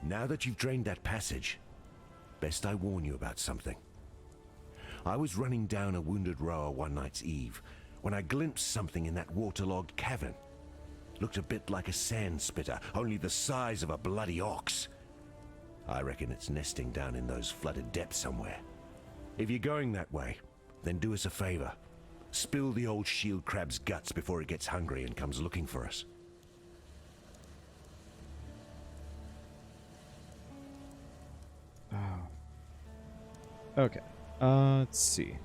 Now that you've drained that passage, best I warn you about something. I was running down a wounded rower one night's eve when I glimpsed something in that waterlogged cavern. Looked a bit like a sand spitter, only the size of a bloody ox. I reckon it's nesting down in those flooded depths somewhere. If you're going that way, then do us a favor. Spill the old shield crab's guts before it gets hungry and comes looking for us. Okay. Let's see.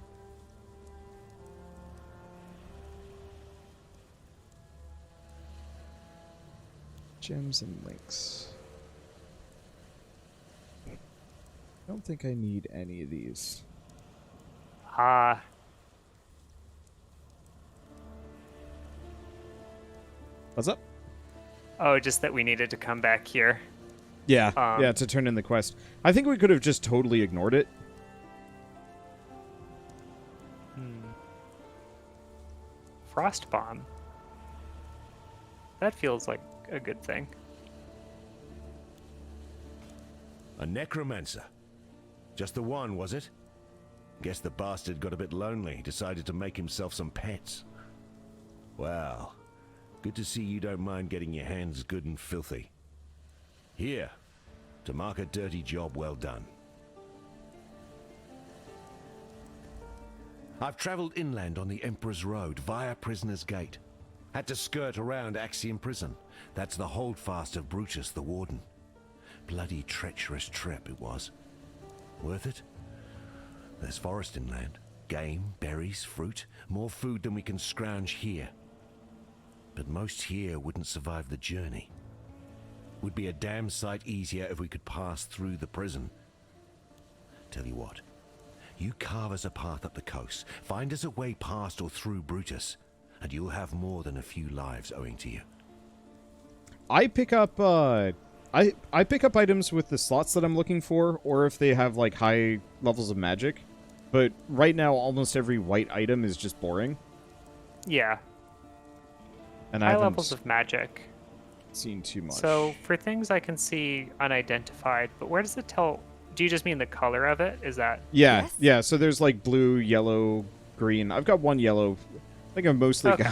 Gems and links. I don't think I need any of these. What's up? Oh, just that we needed to come back here. Yeah, yeah, to turn in the quest. I think we could have just totally ignored it. Frost bomb. That feels like a good thing. A necromancer. Just the one, was it? Guess the bastard got a bit lonely, decided to make himself some pets. Well, good to see you don't mind getting your hands good and filthy. Here, to mark a dirty job well done. I've traveled inland on the Emperor's Road via Prisoner's Gate. Had to skirt around Axiom Prison. That's the holdfast of Brutus the Warden. Bloody treacherous trip it was. Worth it? There's forest inland. Game, berries, fruit. More food than we can scrounge here. But most here wouldn't survive the journey. Would be a damn sight easier if we could pass through the prison. Tell you what. You carve us a path up the coast, find us a way past or through Brutus, and you'll have more than a few lives owing to you. I pick up I pick up items with the slots that I'm looking for, or if they have like high levels of magic. But right now, almost every white item is just boring. Yeah. And high I haven't levels of magic. seen too much. So for things I can see unidentified, but where does it tell? Do you just mean the color of it? Is that? Yeah, Yes. yeah. So there's like blue, yellow, green. I've got one yellow. I think I've mostly Okay.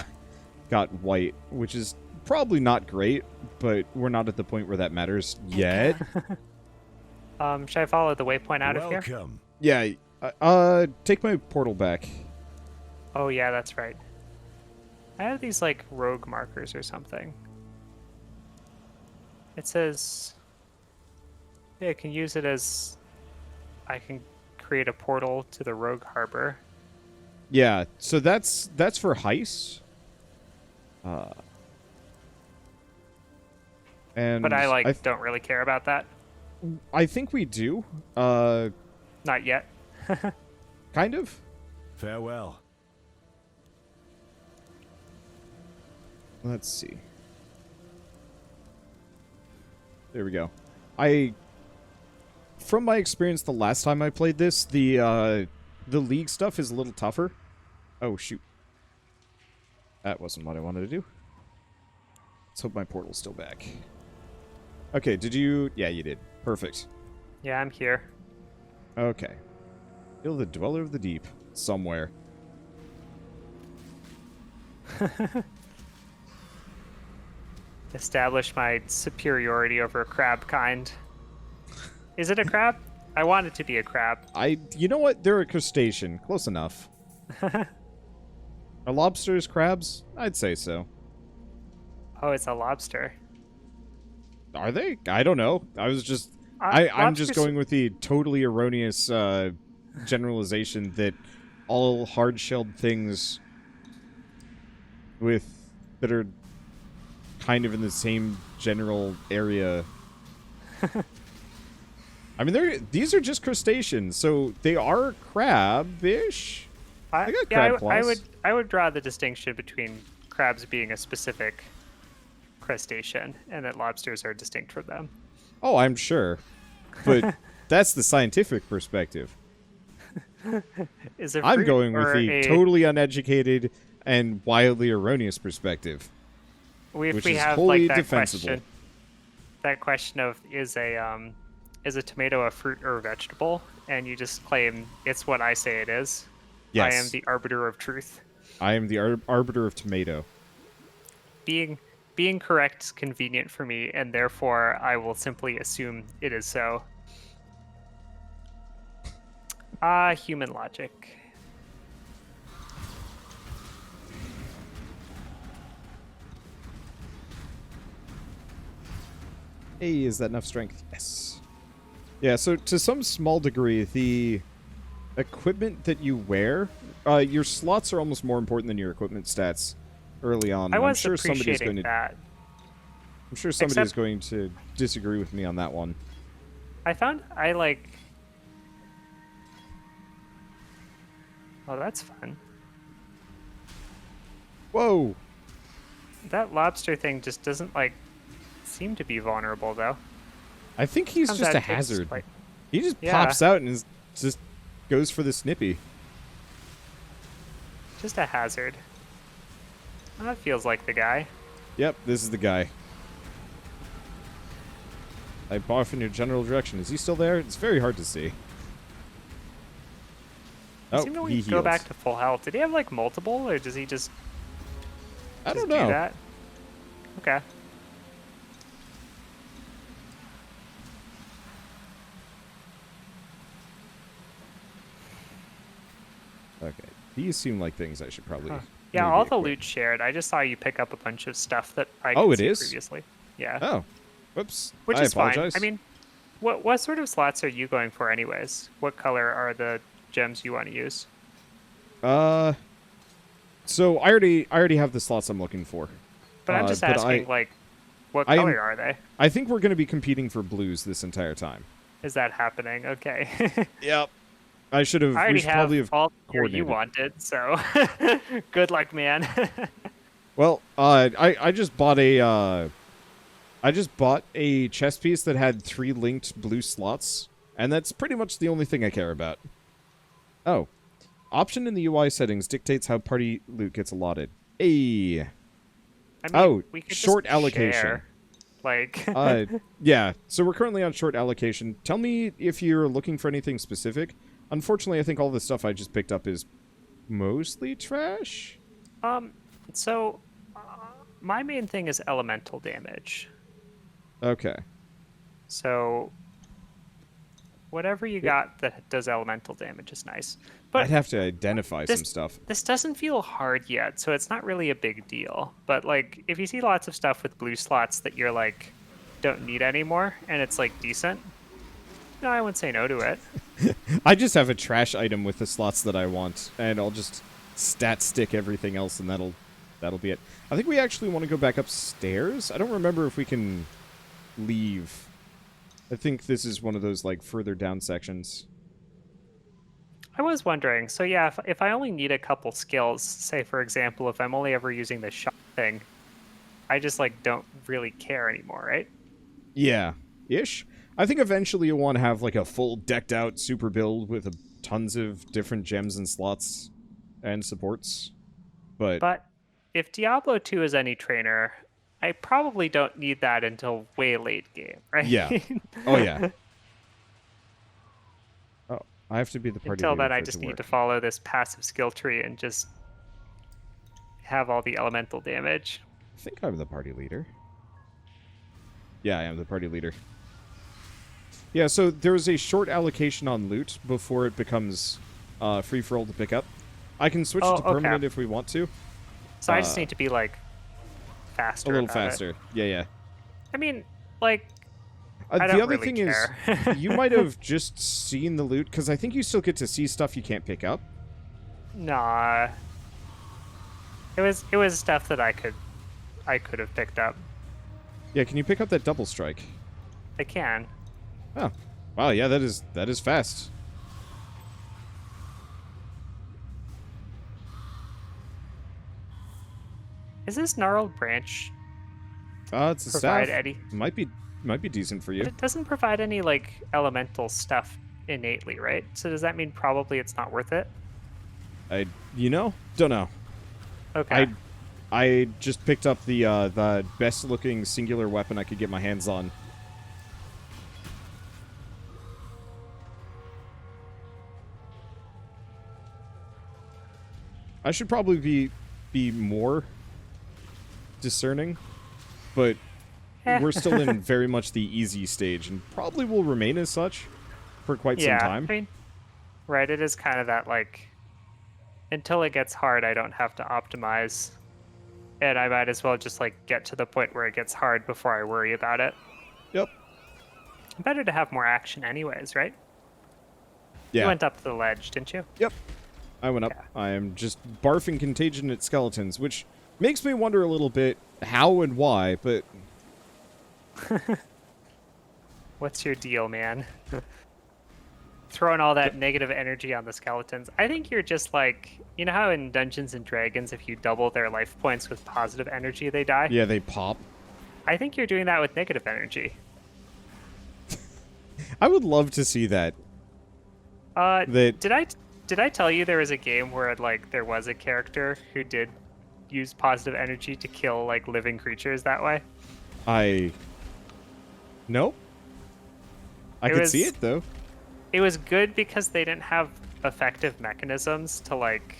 got white, which is probably not great, but we're not at the point where that matters yet. Should I follow the waypoint out of here? Welcome. Yeah. Take my portal back. Oh yeah, that's right. I have these like rogue markers or something. It says, yeah, I can use it as I can create a portal to the Rogue Harbour. Yeah. So that's for Heist. And But I don't really care about that. I think we do. Not yet. Kind of. Farewell. Let's see. There we go. From my experience the last time I played this, the League stuff is a little tougher. Oh, shoot. That wasn't what I wanted to do. Let's hope my portal's still back. Okay, did you... Yeah, you did. Perfect. Yeah, I'm here. Okay. Kill the Dweller of the Deep. Somewhere. Establish my superiority over crab kind. Is it a crab? I want it to be a crab. You know what? They're a crustacean. Close enough. Are lobsters crabs? I'd say so. Oh, it's a lobster. Are they? I don't know. I was just... I'm just lobsters- going with the totally erroneous generalization that all hard-shelled things that are kind of in the same general area... I mean, these are just crustaceans, so they are crab-ish. They got crab claws. I would draw the distinction between crabs being a specific crustacean and that lobsters are distinct from them. Oh, I'm sure. But that's the scientific perspective. Is it I'm fruit going with or the a- totally uneducated and wildly erroneous perspective. if which we is have wholly like that defensible. question. that question of is a tomato a fruit or a vegetable, and you just claim it's what I say it is. I am Yes. the arbiter of truth. I am the arbiter of tomato. Being correct is convenient for me, and therefore I will simply assume it is so. Human logic. Hey, is that enough strength? Yes. Yeah, so to some small degree, the equipment that you wear, your slots are almost more important than your equipment stats early on. I was I'm sure somebody's appreciating going to. that. I'm sure somebody is Except- going to disagree with me on that one. I found I like. Oh, that's fun. Whoa! That lobster thing just doesn't like seem to be vulnerable though. I think he's Comes just out a and takes hazard. like- He just Yeah. pops out and just goes for the snippy. Just a hazard. Oh, that feels like the guy. Yep, this is the guy. I barf in your general direction. Is he still there? It's very hard to see. Does Oh, he know he go heals. back to full health? Did he have like multiple, or does he just I don't do know. that? Okay. Okay, these seem like things I should probably. Huh. Yeah, maybe all the equip. loot shared. I just saw you pick up a bunch of stuff that I Oh, didn't it see is? previously. Yeah, Oh, whoops. which I is apologize. fine. I mean, what sort of slots are you going for, anyways? What color are the gems you want to use? So I already have the slots I'm looking for. But I'm just but asking, like, what I am- color are they? I think we're going to be competing for blues this entire time. Is that happening? Okay. Yep. I should have. I We already should probably have have all the gear you coordinated. wanted, so good luck, man. Well, I just bought a chess piece that had 3 linked blue slots, and that's pretty much the only thing I care about. Oh, option in the UI settings dictates how party loot gets allotted. Hey. I mean, Oh, we could short just allocation. share. Like, Yeah. So we're currently on short allocation. Tell me if you're looking for anything specific. Unfortunately, I think all the stuff I just picked up is mostly trash. so my main thing is elemental damage. Okay. So whatever you got that does elemental damage is nice. But I'd have to identify this- some stuff. this doesn't feel hard yet, so it's not really a big deal. But like, if you see lots of stuff with blue slots that you're like don't need anymore, and it's like decent, no, I wouldn't say no to it. I just have a trash item with the slots that I want, and I'll just stat stick everything else, and that'll be it. I think we actually want to go back upstairs. I don't remember if we can leave. I think this is one of those like further down sections. I was wondering, so yeah, if I only need a couple skills, say for example, if I'm only ever using the shot thing, I just like don't really care anymore, right? Yeah, ish. I think eventually you'll want to have like a full decked out super build with tons of different gems and slots and supports. But if Diablo 2 is any trainer, I probably don't need that until way late game, right? Yeah. Oh yeah. Oh, I have to be the party Until leader then, for I it just to need work. to follow this passive skill tree and just have all the elemental damage. I think I'm the party leader. Yeah, I am the party leader. Yeah, so there's a short allocation on loot before it becomes free-for-all to pick up. I can switch Oh, it to permanent okay. if we want to. So I just need to be like A faster. little about it. faster. Yeah, yeah. I mean, like, I The don't other really thing care. is, you might have just seen the loot, because I think you still get to see stuff you can't pick up. nah. It was stuff that I could have picked up. Yeah, can you pick up that double strike? I can. Oh. Wow, yeah, that is fast. Is this gnarled branch It's a provide staff. any? Might be decent for you. But it doesn't provide any like elemental stuff innately, right? So does that mean probably it's not worth it? Don't know. Okay. I just picked up the best looking singular weapon I could get my hands on, I should probably be more discerning, but we're still in very much the easy stage, and probably will remain as such for quite some time. I mean, right, it is kind of that, like, until it gets hard, I don't have to optimize, and I might as well just, like, get to the point where it gets hard before I worry about it. Yep. Better to have more action anyways, right? Yeah. You went up the ledge, didn't you? Yep. I went up. Yeah. I am just barfing contagion at skeletons, which makes me wonder a little bit how and why, but... What's your deal, man? Throwing all that negative energy on the skeletons. I think you're just like, you know how in Dungeons and Dragons, if you double their life points with positive energy, they die? Yeah, they pop. I think you're doing that with negative energy. I would love to see that. Did I tell you there was a game where like there was a character who did use positive energy to kill like living creatures that way? Nope. I could see it though. It was good because they didn't have effective mechanisms to like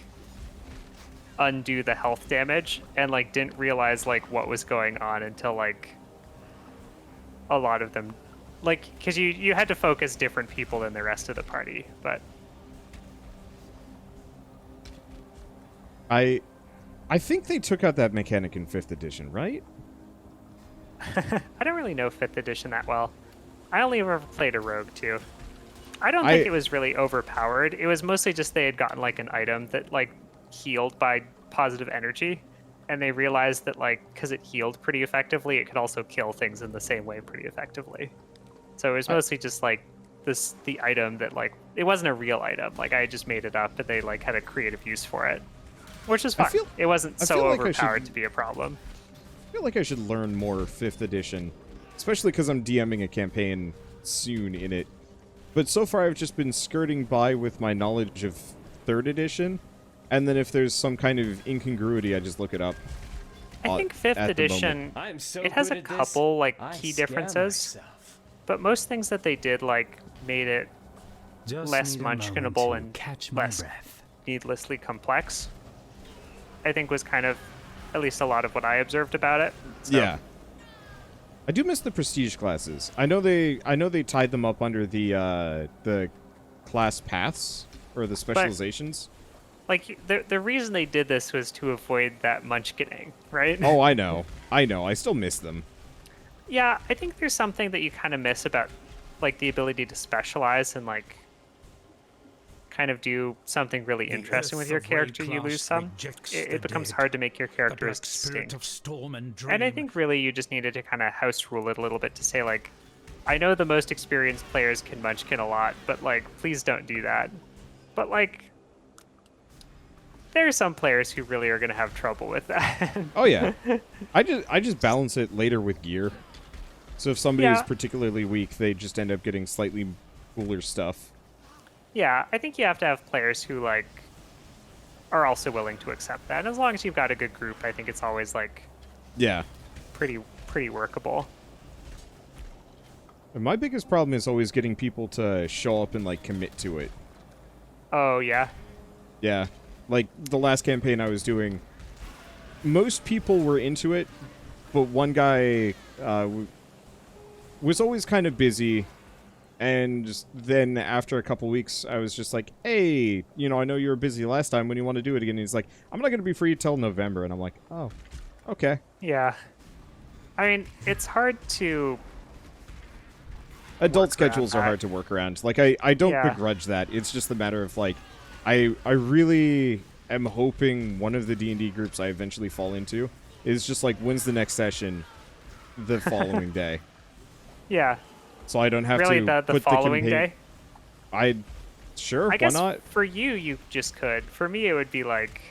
undo the health damage, and like didn't realize like what was going on until like a lot of them, like, because you had to focus different people than the rest of the party. But I think they took out that mechanic in 5th edition, right? I don't really know 5th edition that well. I only ever played a rogue too. I don't think it was really overpowered. It was mostly just they had gotten like an item that like healed by positive energy, and they realized that like because it healed pretty effectively, it could also kill things in the same way pretty effectively. So it was mostly just like the item that like it wasn't a real item. Like I just made it up, but they like had a creative use for it, which was fun. It wasn't so overpowered to be a problem. I feel like I should learn more 5th edition, especially because I'm DMing a campaign soon in it. But so far I've just been skirting by with my knowledge of 3rd edition, and then if there's some kind of incongruity, I just look it up. I think 5th edition, it has a couple like key differences, but most things that they did like made it less munchkinable and less needlessly complex. I think was kind of at least a lot of what I observed about it. So. Yeah. I do miss the prestige classes. I know they tied them up under the class paths or the specializations. But, like the reason they did this was to avoid that munchkining, right? Oh, I know. I still miss them. Yeah, I think there's something that you kind of miss about like the ability to specialize and like kind of do something really interesting with your character. You lose some. It becomes hard to make your character as distinct. And I think really you just needed to kind of house rule it a little bit to say like, I know the most experienced players can munchkin a lot, but like, please don't do that. But like, there are some players who really are going to have trouble with that. Oh yeah, I just balance it later with gear. So if somebody is particularly weak, they just end up getting slightly cooler stuff. Yeah, I think you have to have players who like are also willing to accept that. And as long as you've got a good group, I think it's always like pretty workable. And my biggest problem is always getting people to show up and like commit to it. Oh yeah. Yeah. Like the last campaign I was doing, most people were into it, but one guy was always kind of busy. And then after a couple weeks, I was just like, hey, you know, I know you were busy last time. When you want to do it again? And he's like, I'm not going to be free till November. And I'm like, oh, okay. Yeah. I mean, it's hard to... Adult schedules are hard to work around. Like, I don't begrudge that. It's just a matter of, like, I really am hoping one of the D&D groups I eventually fall into is just, like, when's the next session the following day. Yeah. So I don't have really, to the following day? I guess why not? For you just could. For me, it would be like...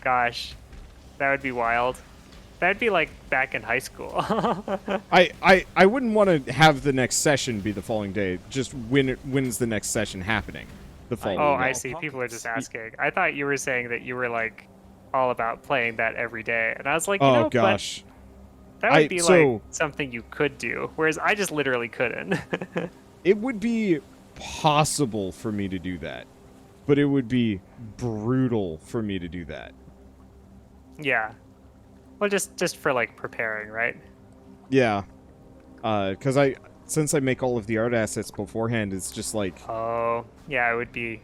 Gosh, that would be wild. That'd be like back in high school. I wouldn't want to have the next session be the following day. Just when's the next session happening? The following day. I see. People are just asking. I thought you were saying that you were like all about playing that every day. And I was like, you know, gosh. That would be like something you could do, whereas I just literally couldn't. It would be possible for me to do that. but it would be brutal for me to do that. Yeah. Well, just for like preparing, right? Yeah. Because since I make all of the art assets beforehand, it's just like... Oh, yeah, it would be...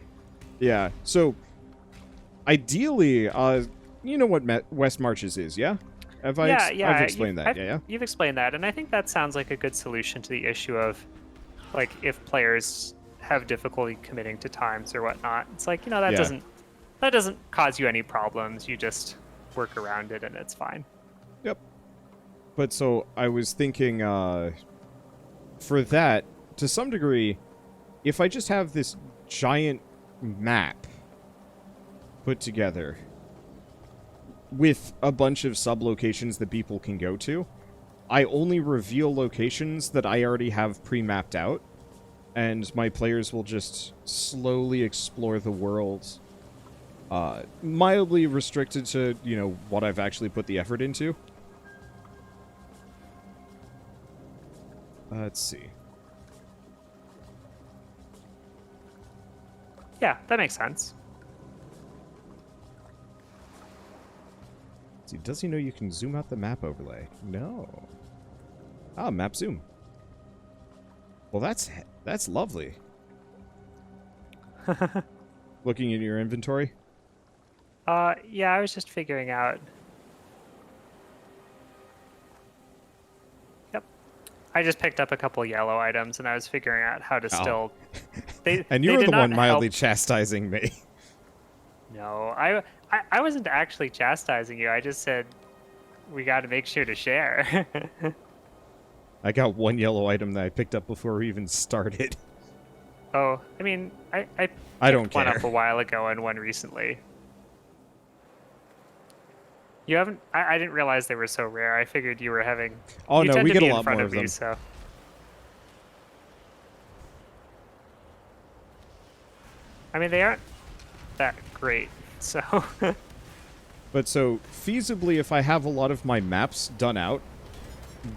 Yeah, so... Ideally, you know what West Marches is, yeah? I've explained that, yeah? You've explained that, and I think that sounds like a good solution to the issue of, like, if players have difficulty committing to times or whatnot. It's like, you know, that doesn't cause you any problems. You just work around it, and it's fine. Yep. But so, I was thinking, for that, to some degree, if I just have this giant map put together with a bunch of sub-locations that people can go to, I only reveal locations that I already have pre-mapped out, and my players will just slowly explore the world, mildly restricted to, you know, what I've actually put the effort into. Let's see. Yeah, that makes sense. See, does he know you can zoom out the map overlay? No. Ah, map zoom. Well, that's lovely. Looking at your inventory? Yeah, I was just figuring out. Yep. I just picked up a couple yellow items, and I was figuring out how to still... And you were the one mildly chastising me. No, I wasn't actually chastising you. I just said we got to make sure to share. I got one yellow item that I picked up before we even started. Oh, I mean, I don't picked one care. up a while ago and one recently. You haven't? I didn't realize they were so rare. I figured you were having. Oh you no, tend we to get be a in lot front more of of them. me, so. I mean, they aren't that great, so. But so, feasibly, if I have a lot of my maps done out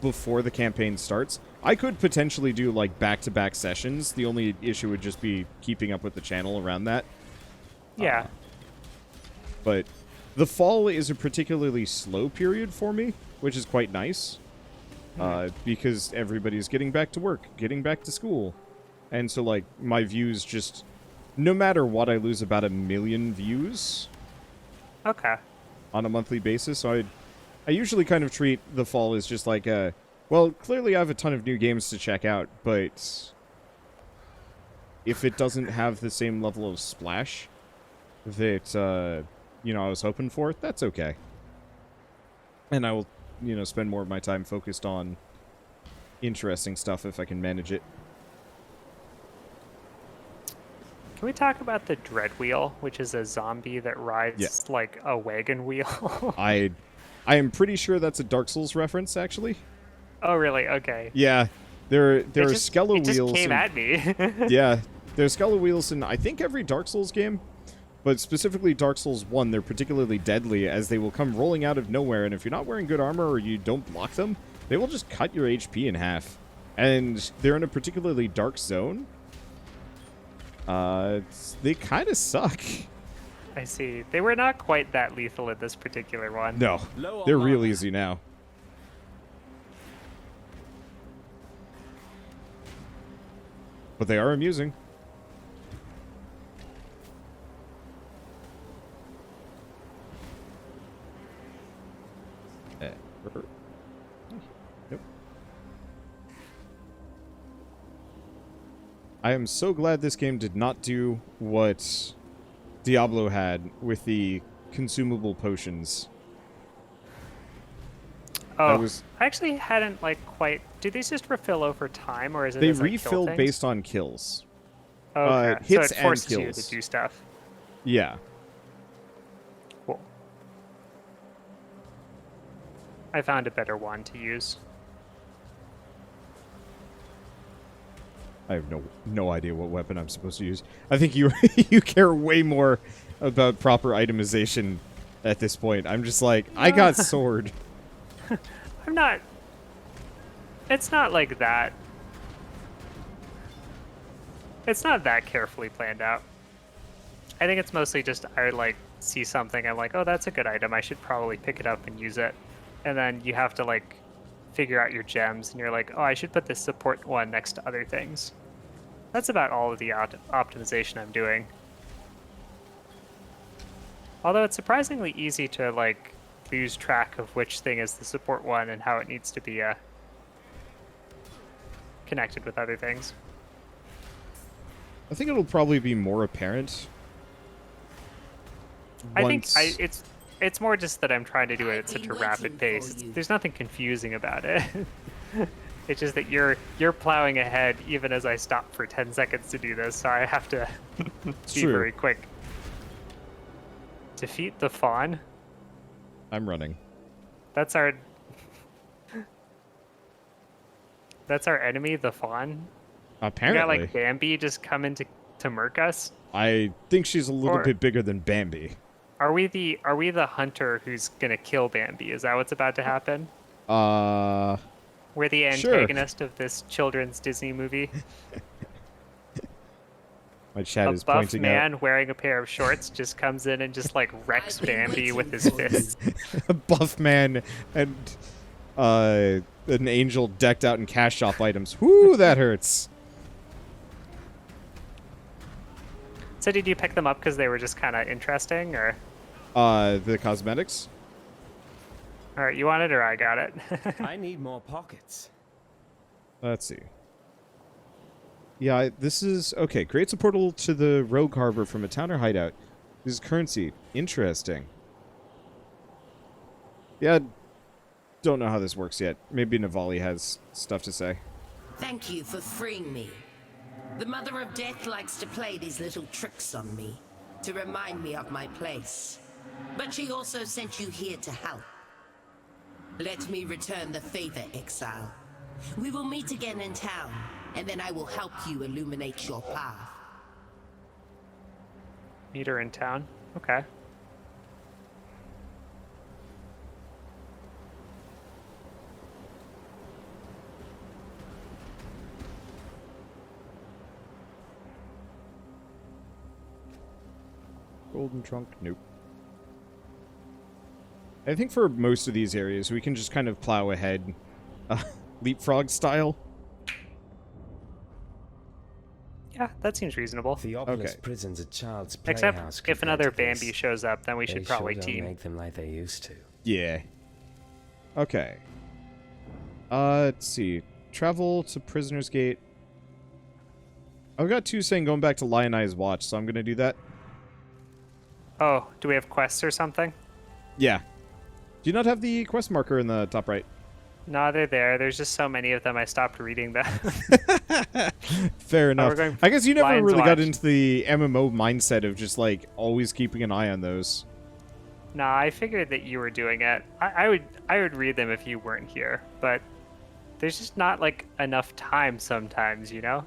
before the campaign starts, I could potentially do, like, back-to-back sessions. The only issue would just be keeping up with the channel around that. Yeah. But the fall is a particularly slow period for me, which is quite nice. Because everybody's getting back to work, getting back to school. And so, like, my views just... No matter what, I lose about 1 million views. Okay. On a monthly basis, so I usually kind of treat the fall as just like a... Well, clearly I have a ton of new games to check out, but... If it doesn't have the same level of splash that, you know, I was hoping for, that's okay. And I will, you know, spend more of my time focused on interesting stuff if I can manage it. Can we talk about the Dread Wheel, which is a zombie that rides like a wagon wheel? I am pretty sure that's a Dark Souls reference, actually. Oh, really? Okay. Yeah, there are Skella it wheels. Just came at me. Yeah, there's Skella wheels in, I think, every Dark Souls game. But specifically Dark Souls 1, they're particularly deadly as they will come rolling out of nowhere, and if you're not wearing good armor or you don't block them, they will just cut your HP in half. And they're in a particularly dark zone. They kind of suck. I see. They were not quite that lethal in this particular one. No, they're real easy now. But they are amusing. Nope. I am so glad this game did not do what Diablo had with the consumable potions. Oh, I actually hadn't like quite. Do these just refill over time, or is it? They as I refill kill based on kills. Okay, hits so it forces and you kills. to do stuff. Yeah. Cool. I found a better one to use. I have no idea what weapon I'm supposed to use. I think you you care way more about proper itemization at this point. I'm just like, I got sword. I'm not... It's not like that. It's not that carefully planned out. I think it's mostly just I like see something, I'm like, oh, that's a good item. I should probably pick it up and use it. And then you have to like figure out your gems, and you're like, oh, I should put this support one next to other things. That's about all of the optimization I'm doing. Although it's surprisingly easy to like lose track of which thing is the support one and how it needs to be connected with other things. I think it'll probably be more apparent. I think it's more just that I'm trying to do it at such a rapid pace. There's nothing confusing about it. It's just that you're plowing ahead even as I stop for 10 seconds to do this, so I have to be very quick. Defeat the fawn? I'm running. That's our enemy, the fawn? Apparently. You got like Bambi just coming to murk us? I think she's a little bit bigger than Bambi. Are we the hunter who's gonna kill Bambi? Is that what's about to happen? We're the antagonist of this children's Disney movie. My chat is buff pointing out. man wearing a pair of shorts just comes in and just like wrecks Bambi with his fists. A buff man and an angel decked out in cash shop items. Whoo, that hurts. So did you pick them up because they were just kind of interesting, or? The cosmetics? All right, you want it or I got it? I need more pockets. Let's see. Yeah, this is... Okay, creates a portal to the Rogue Harbour from a town or hideout. This is currency. Interesting. Yeah, don't know how this works yet. Maybe Navali has stuff to say. Thank you for freeing me. The Mother of Death likes to play these little tricks on me, to remind me of my place. But she also sent you here to help. Let me return the favor, Exile. We will meet again in town, and then I will help you illuminate your path. Meet her in town? Okay. Golden trunk? Nope. I think for most of these areas, we can just kind of plow ahead, leapfrog style. Yeah, that seems reasonable. Theopolis prison's a child's Except playhouse if another compared to Bambi this. shows up, then we should probably They sure team. don't make them like they used to. Yeah. Okay. Let's see. Travel to Prisoner's Gate. I've got two saying going back to Lion Eye's Watch, so I'm going to do that. Oh, do we have quests or something? Yeah. Do you not have the quest marker in the top right? No, they're there. There's just so many of them, I stopped reading them. Fair enough. I guess you never Lion's really got Watch. into the MMO mindset of just, like, always keeping an eye on those. Nah, I figured that you were doing it. I would read them if you weren't here, but there's just not, like, enough time sometimes, you know?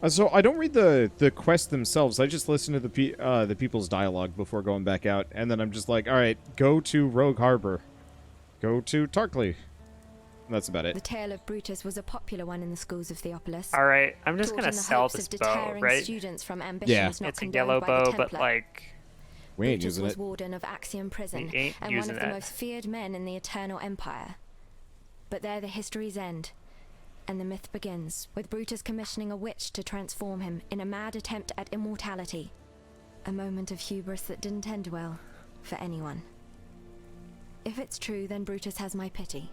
So I don't read the quests themselves. I just listen to the people's dialogue before going back out, and then I'm just like, all right, go to Rogue Harbour, go to Tarkley. And that's about it. The tale of Brutus was a popular one in the schools of Theopolis. All right, I'm just Taught gonna in the sell hopes this of bow, deterring right? students from ambitions Yeah. not It's a condoned yellow by bow, the but Templar. like, We ain't Brutus using was it. warden of Axiom Prison We ain't and one using of the it. most feared men in the Eternal Empire. But there the histories end, and the myth begins, with Brutus commissioning a witch to transform him in a mad attempt at immortality. A moment of hubris that didn't end well for anyone. If it's true, then Brutus has my pity.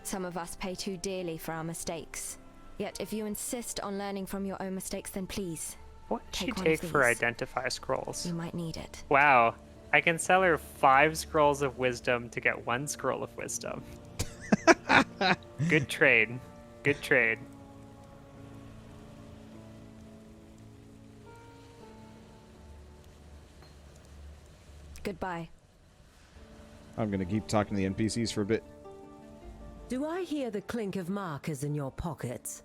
Some of us pay too dearly for our mistakes. Yet if you insist on learning from your own mistakes, then please, what did she take one take of for these. identify scrolls? You might need it. Wow, I can sell her 5 scrolls of wisdom to get 1 scroll of wisdom. Good trade. Good trade. Goodbye. I'm gonna keep talking to the NPCs for a bit. Do I hear the clink of markers in your pockets?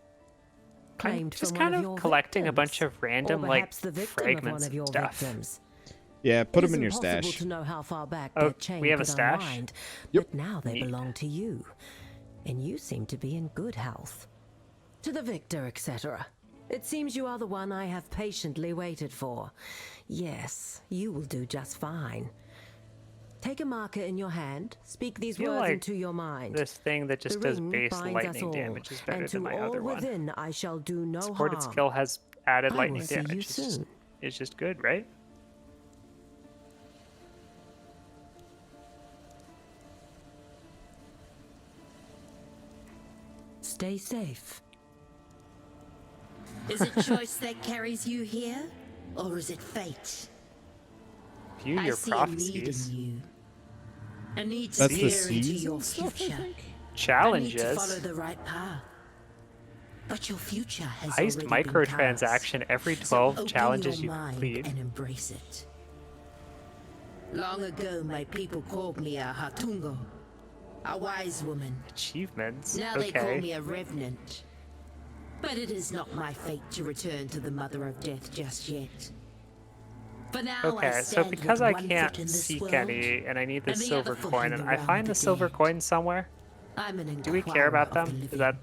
I'm Claimed just from kind one of your collecting a victims? bunch of random, or like, perhaps the victim fragments of one of and your stuff. victims. Yeah, put It them in your isn't possible stash. to know how far back Oh, that chain we have a could stash? unwind, Yep. but now they Neat. belong to you, and you seem to be in good health. To the victor, etc. It seems you are the one I have patiently waited for. Yes, you will do just fine. Take a marker in your hand. Speak these feel words like into your mind. This thing that just The does ring base binds us lightning all, damage is better and than to my all other one. within I shall do no Supported harm. skill has added I lightning will see damage. you It's just, soon. it's just good, right? Stay safe. Is it choice that carries you here, or is it fate? View I your see a need prophecies. in you. A need to That's the steer into season your stuff, I future. think? I need to follow Challenges. the right path. But your future has Heist already been microtransaction every passed. 12 So open challenges your you mind complete. and embrace it. Long ago, my people called me a Hatungo, a wise woman. Achievements. Now they call Okay. me a revenant. But it is not my fate to return to the Mother of Death just yet. For now, I Okay, so stand because with I one can't foot in this seek world, any, and I need this and the silver other foot coin, in and the I realm find of the the silver dead. coin somewhere. I'm an Do we care about inquirer them? of the Is that living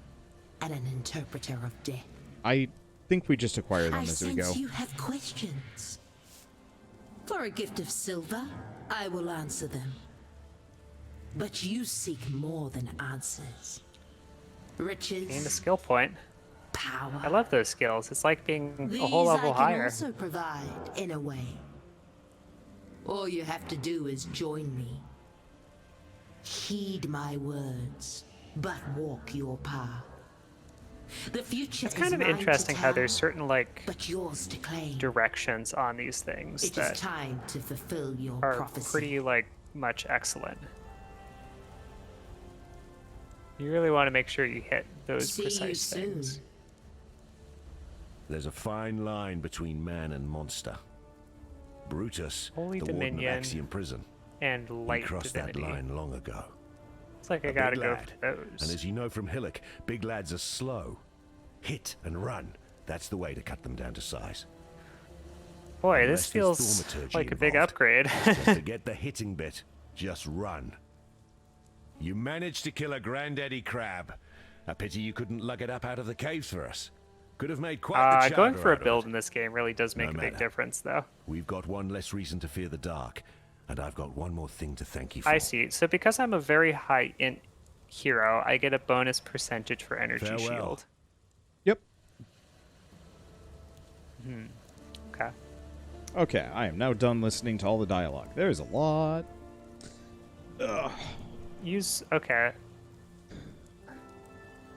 and an interpreter of death. I think we just acquire them I as we sense go. you have questions. For a gift of silver, I will answer them. But you seek more than answers. gain a Riches, skill point? power. I love those skills. It's like being a These whole level I can higher. also provide in a way. All you have to do is join me. Heed my words, but walk your path. The future It's kind is of mine to interesting how there's tell, certain like but yours to claim. directions on these things It is that time to fulfill your are prophecy. pretty like much excellent. You really want to make sure you hit those See you precise soon. things. There's a fine line between man and monster. Brutus, Holy the warden of Dominion Axiom Prison, And he light crossed divinity. that line long ago. It's like I A gotta big go lad. for And those. as you know from Hillock, big lads are slow. Hit and run. That's the way to cut them down to size. Boy, Unless this there's feels thaumaturgy like a big involved. upgrade. Just forget the hitting bit. Just run. You managed to kill a granddaddy crab. A pity you couldn't lug it up out of the caves for us. Could have made quite the Going chowder for a out of build it. in this game really does make No a big matter. difference, though. We've got one less reason to fear the dark, and I've got one more thing to thank you for. I see. So because I'm a very high int hero, I get a bonus percentage for energy Farewell. shield. Yep. Okay. Okay, I am now done listening to all the dialogue. There's a lot. Okay.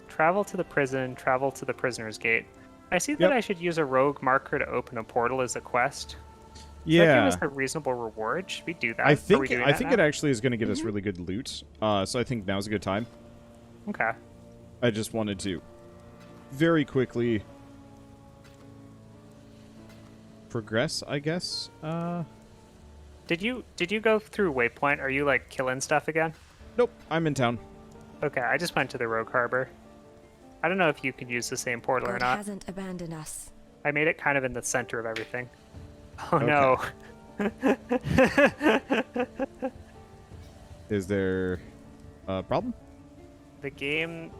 Travel to the prison, travel to the prisoner's gate. I see that Yep. I should use a rogue marker to open a portal as a quest. Does that give Yeah. us a reasonable reward? Should we do that? I Are we think doing I that think now? it actually is going to give us really good loot. So I think now's a good time. Okay. I just wanted to very quickly progress, I guess. Did you go through Waypoint? Are you like killing stuff again? Nope, I'm in town. Okay, I just went to the Rogue Harbour. I don't know if you could use the same portal or God not. hasn't abandoned us. I made it kind of in the center of everything. Oh no. Is there a problem? The game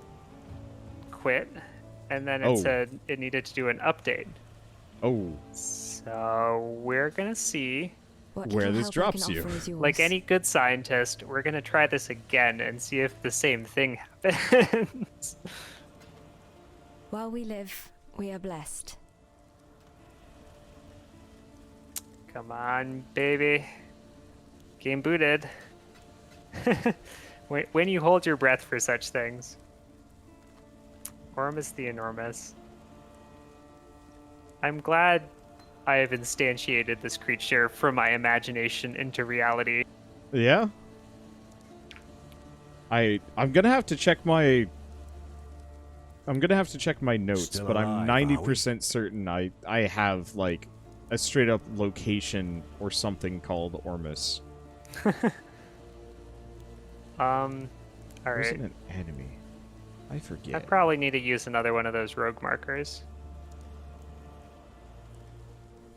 quit, and then it Oh. said it needed to do an update. Oh, So we're gonna see, What Where little this help I drops can you. offer is yours. like any good scientist, we're gonna try this again and see if the same thing happens. While we live, we are blessed. Come on, baby. Game booted. when you hold your breath for such things. Ormus the Enormous. I'm glad I have instantiated this creature from my imagination into reality. yeah. I'm gonna have to check my. I'm gonna have to check my notes, Still but I'm alive, 90% certain I have like a straight up location or something called Ormus. All Where's right. an enemy? I I forget. probably need to use another one of those rogue markers.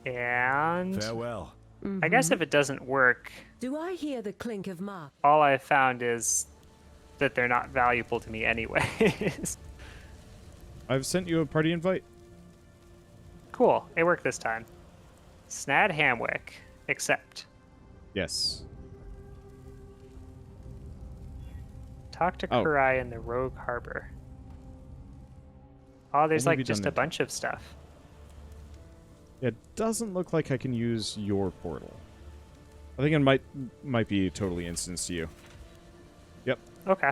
And Farewell. I guess if it doesn't work, Do I hear the clink of mark? all I've found is that they're not valuable to me anyways. I've sent you a party invite. Cool. It worked this time. Snad Hamwick. Accept. Yes. Talk to Oh. Kurai in the Rogue Harbour. Oh, there's What have like you just done a bunch of stuff. It doesn't look like I can use your portal. I think it might be totally instanced to you. Yep. Okay.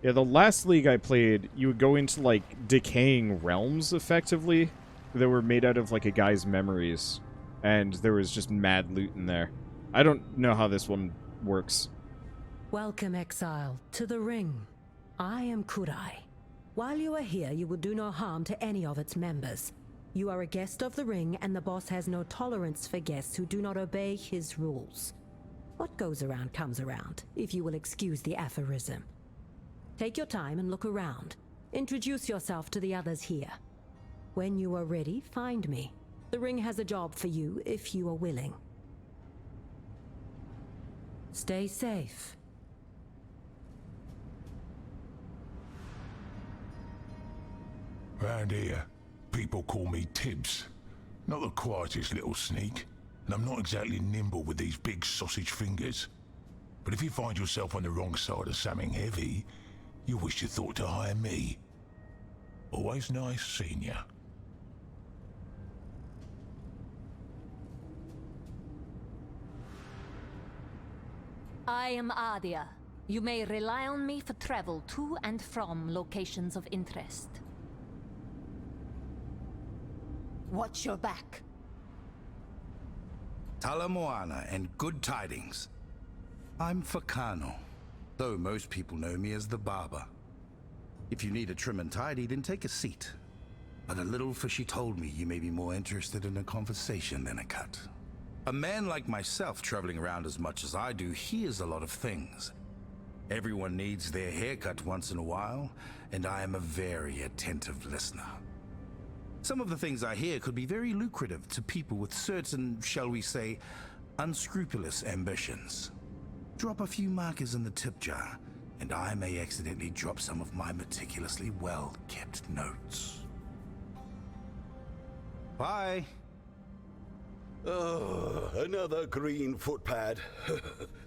Yeah, the last league I played, you would go into, like, decaying realms, effectively, that were made out of, like, a guy's memories. And there was just mad loot in there. I don't know how this one works. Welcome, Exile, to the Ring. I am Kurai. While you are here, you will do no harm to any of its members. You are a guest of the Ring, and the boss has no tolerance for guests who do not obey his rules. What goes around comes around, if you will excuse the aphorism. Take your time and look around. Introduce yourself to the others here. When you are ready, find me. The Ring has a job for you, if you are willing. Stay safe. Round here, people call me Tibbs. Not the quietest little sneak, and I'm not exactly nimble with these big sausage fingers. But if you find yourself on the wrong side of something heavy, you wish you thought to hire me. Always nice seeing ya. I am Adia. You may rely on me for travel to and from locations of interest. Watch your back. Talamoana and good tidings. I'm Fakano, though most people know me as the Barber. If you need a trim and tidy, then take a seat. But a little fishy told me you may be more interested in a conversation than a cut. A man like myself traveling around as much as I do hears a lot of things. Everyone needs their haircut once in a while, and I am a very attentive listener. Some of the things I hear could be very lucrative to people with certain, shall we say, unscrupulous ambitions. Drop a few markers in the tip jar, and I may accidentally drop some of my meticulously well-kept notes. Bye. Oh, another green footpad.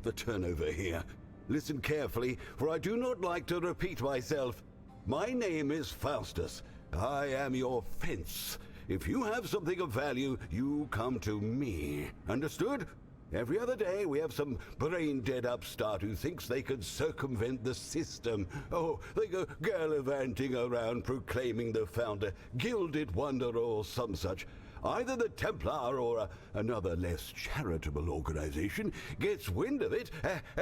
The turnover here. Listen carefully, for I do not like to repeat myself. My name is Faustus. I am your fence. If you have something of value, you come to me. Understood? Every other day, we have some brain-dead upstart who thinks they could circumvent the system. Oh, they go gallivanting around proclaiming the founder, Gilded Wanderer or some such. Either the Templar or another less charitable organization gets wind of it,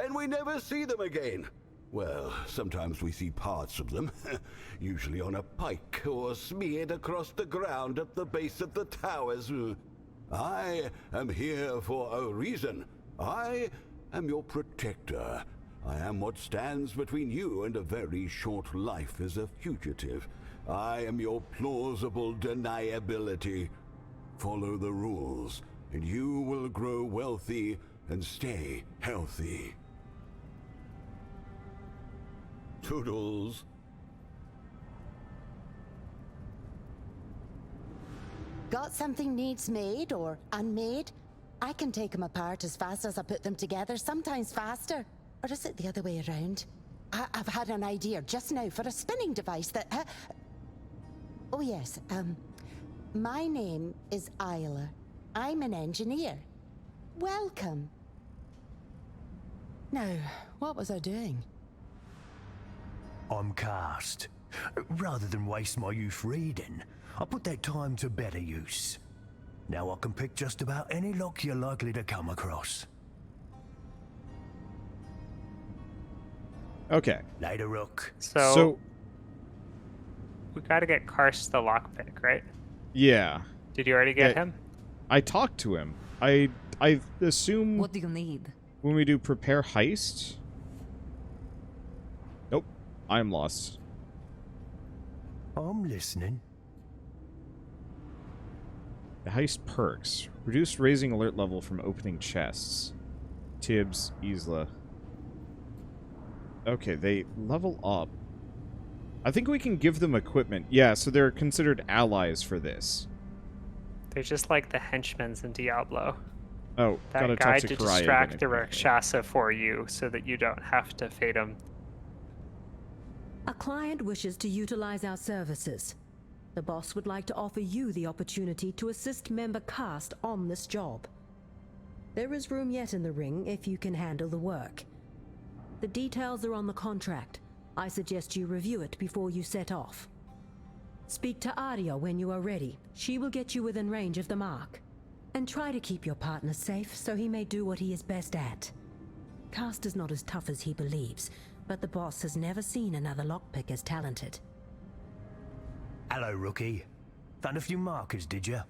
and we never see them again. Well, sometimes we see parts of them, usually on a pike or smeared across the ground at the base of the towers. I am here for a reason. I am your protector. I am what stands between you and a very short life as a fugitive. I am your plausible deniability. Follow the rules, and you will grow wealthy and stay healthy. Toodles. Got something needs made or unmade? I can take them apart as fast as I put them together, sometimes faster. Or is it the other way around? I've had an idea just now for a spinning device that... Oh yes, my name is Isla. I'm an engineer. Welcome. Now, what was I doing? I'm cast. Rather than waste my youth reading, I put that time to better use. Now I can pick just about any lock you're likely to come across. Okay. Later, Rook. So we gotta get Karst the lockpick, right? Yeah. Did you already get him? I talked to him. I assume... What do you need? When we do prepare heist... Nope. I'm lost. I'm listening. The heist perks. Reduce raising alert level from opening chests. Tibbs, Isla. Okay, they level up. I think we can give them equipment. Yeah, so they're considered allies for this. They're just like the henchmen in Diablo. Oh, gotta That talk guy to to Karaya distract again. the Rakshasa for you so that you don't have to fade him. A client wishes to utilize our services. The boss would like to offer you the opportunity to assist member cast on this job. There is room yet in the ring if you can handle the work. The details are on the contract. I suggest you review it before you set off. Speak to Arya when you are ready. She will get you within range of the mark. And try to keep your partner safe so he may do what he is best at. Cast is not as tough as he believes, but the boss has never seen another lockpick as talented. Hello, rookie. Found a few markers, did you?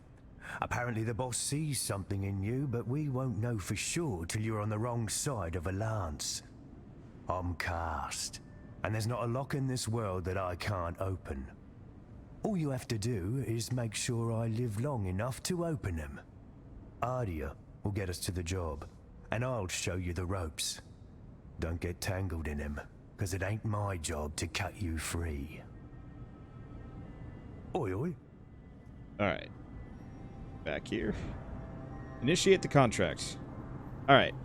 Apparently the boss sees something in you, but we won't know for sure till you're on the wrong side of a lance. I'm Cast, and there's not a lock in this world that I can't open. All you have to do is make sure I live long enough to open them. Arya will get us to the job, and I'll show you the ropes. Don't get tangled in them, because it ain't my job to cut you free. Oi, oi. Alright. Back here. Initiate the contract. Alright.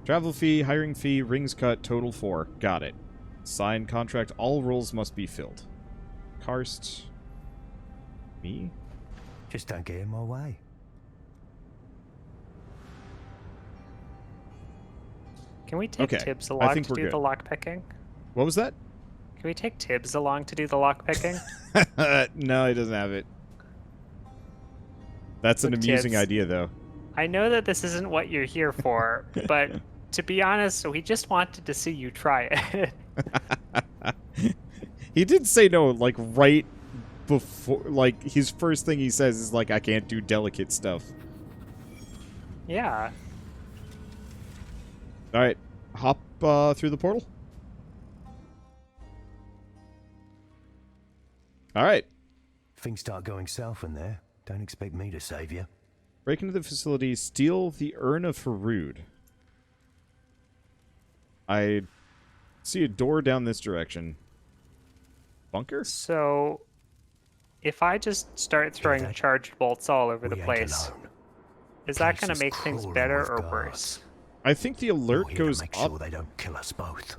Travel fee, hiring fee, rings cut, total 4. Got it. Sign contract, all roles must be filled. Karst. Me? Just don't get in my way. Can we take Okay, Tibbs I along think to we're do good. the lockpicking? What was that? Can we take Tibbs along to do the lockpicking? No, he doesn't have it. That's an Look, amusing Tibbs. idea, though. I know that this isn't what you're here for, but to be honest, we just wanted to see you try it. He did say no, like, right before, like, his first thing he says is, like, I can't do delicate stuff. Yeah. Alright, hop through the portal. Alright. Things start going south in there. Don't expect me to save you. Break into the facility, steal the Urn of Harud. I see a door down this direction. Bunker? So, if I just start throwing charged bolts all over the place, is that going to make things better or worse? I think the alert goes make up. sure they don't kill us both.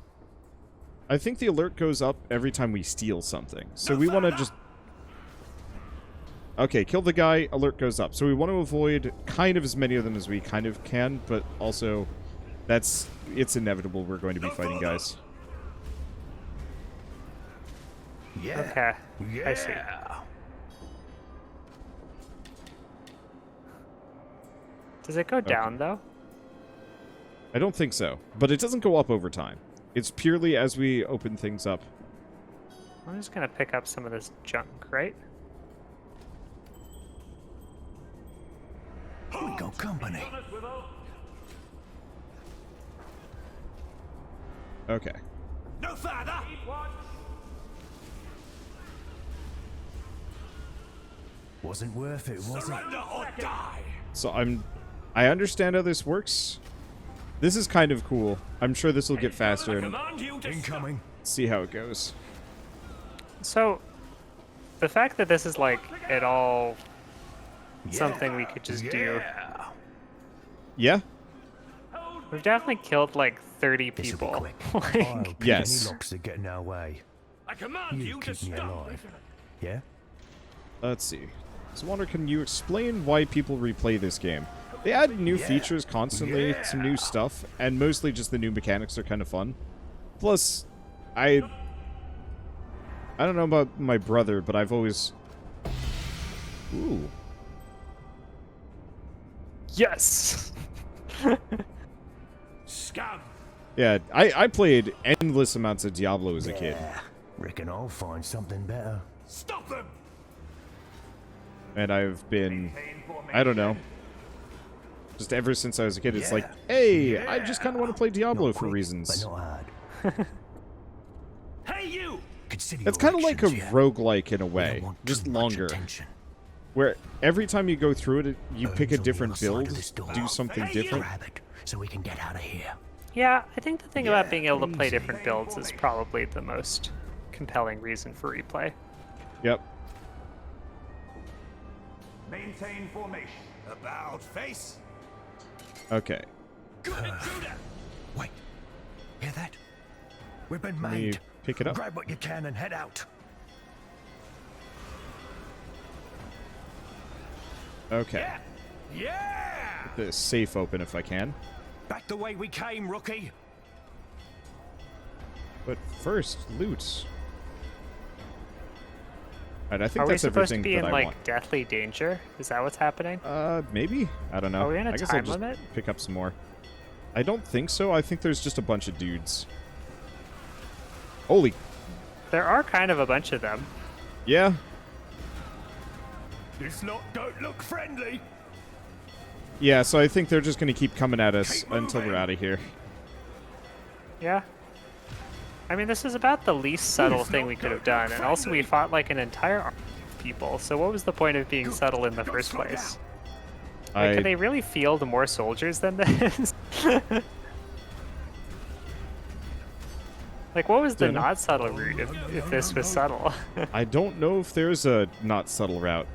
I think the alert goes up every time we steal something. So we want to just... Okay, kill the guy, alert goes up. So we want to avoid kind of as many of them as we kind of can, but also it's inevitable we're going to be fighting guys. Yeah. Okay, Yeah. I see. Does it go down, though? I don't think so, but it doesn't go up over time. It's purely as we open things up. I'm just going to pick up some of this junk, right? We got company. Okay. No further! Wasn't worth it, was it? Surrender or die! So I understand how this works. This is kind of cool. I'm sure this will get faster and Command you to Incoming. see how it goes. So, the fact that this is, like, at all something we could just do. Yeah? We've definitely killed, like, 30 This'll be people. quick. I'll pick Yes. any locks that get in our way. I command You you to keep me stop! alive. Yeah? Let's see. So, Wander, can you explain why people replay this game? They add new features constantly, some new stuff, and mostly just the new mechanics are kind of fun. Plus, I don't know about my brother, but I've always... Ooh. Yes! Scum! Yeah, I played endless amounts of Diablo as a kid. Yeah. Reckon I'll find something better. Stop them! And I've been, I don't know, just ever since I was a kid, it's like, hey, I just kind of want to play Diablo for reasons. But not hard. Hey, you! Consider It's your kind of like a actions, yeah. roguelike in a We way, don't want just too much longer. attention. Where every time you go through it, you pick a Urns on the different other side build, of this door. do something Hey, you! different. Grab it, so we can get out of here. Yeah, I think the thing about being able to play different builds is probably the most compelling reason for replay. Yep. Maintain formation. About face. Okay. Wait. Hear that? We've been Can you made. pick it up? Grab what you can and head out. Okay. Yeah! Get this safe open if I can. Back the way we came, rookie. But first, loot. Alright, I think Are we that's supposed to everything be in that I like want. deathly danger? Is that what's happening? Maybe? I don't know. Are we in a I guess time I'll just limit? pick up some more. I don't think so. I think there's just a bunch of dudes. Holy. There are kind of a bunch of them. Yeah. This lot don't look friendly. Yeah, so I think they're just going to keep coming at us until we're out of here. Yeah. I mean, this is about the least subtle thing we could have done, and also we fought like an entire army of people, so what was the point of being subtle in the first place? Like, can they really field more soldiers than this? Like, what was the not subtle route if this was subtle? I don't know if there's a not subtle route.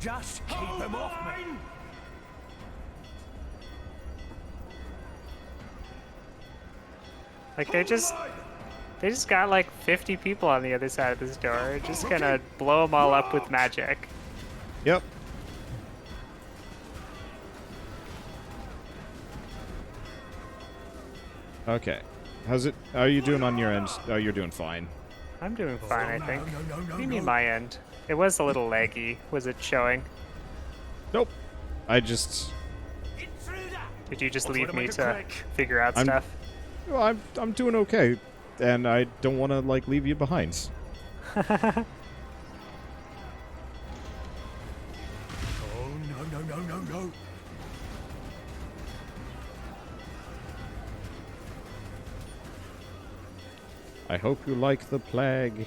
Just keep them off me. Like, they just got like 50 people on the other side of this door. Just gonna blow them all up with magic. Yep. Okay. How's it? How are you doing on your end? Oh, you're doing fine. I'm doing fine, I think. What do you mean my end? It was a little laggy. Was it showing? Nope. I just... Did you just leave me to figure out stuff? Well, I'm doing okay, and I don't want to like leave you behind. Oh, no. I hope you like the plague.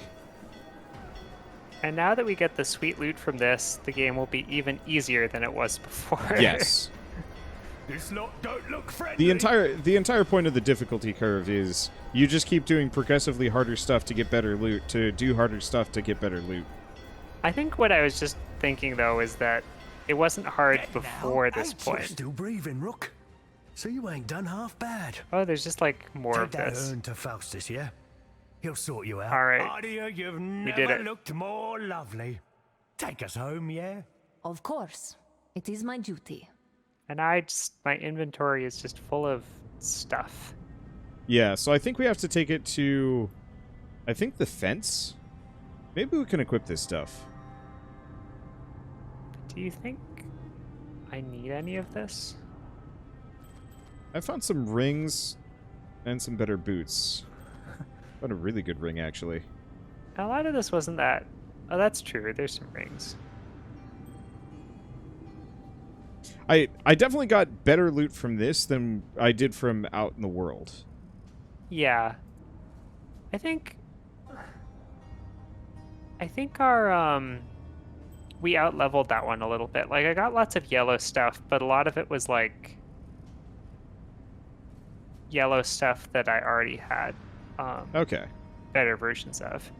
And now that we get the sweet loot from this, the game will be even easier than it was before. Yes. This lot don't look friendly. The entire point of the difficulty curve is you just keep doing progressively harder stuff to get better loot, to do harder stuff to get better loot. I think what I was just thinking, though, is that it wasn't hard before this You're point. still breathing, Rook. So you ain't done half bad. Oh, there's just like more Take of that this. urn to Faustus, yeah? He'll sort you out. All right. Ardia, you've We did never it. looked more lovely. Take us home, yeah? Of course. It is my duty. And my inventory is just full of stuff. Yeah, so I think we have to take it to, I think, the fence. Maybe we can equip this stuff. Do you think I need any of this? I found some rings and some better boots. Found a really good ring, actually. A lot of this wasn't that... Oh, that's true. There's some rings. I definitely got better loot from this than I did from out in the world. Yeah. I think our, we out-leveled that one a little bit. Like, I got lots of yellow stuff, but a lot of it was, like, yellow stuff that I already had. Okay. Better versions of.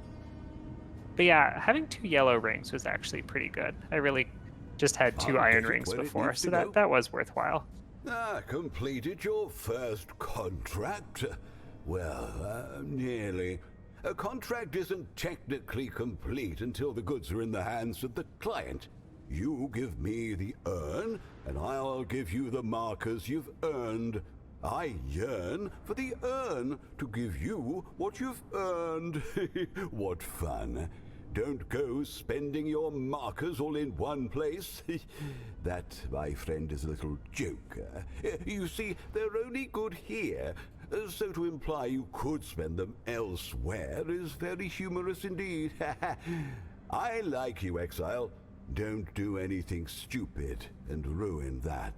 But yeah, having 2 yellow rings was actually pretty good. I really just had 2 iron rings where it before, needs so to go. that was worthwhile. Completed your first contract? Well, nearly. A contract isn't technically complete until the goods are in the hands of the client. You give me the urn, and I'll give you the markers you've earned. I yearn for the urn to give you what you've earned. What fun. Don't go spending your markers all in one place. That, my friend, is a little joke. You see, they're only good here, so to imply you could spend them elsewhere is very humorous indeed. I like you, Exile. Don't do anything stupid and ruin that.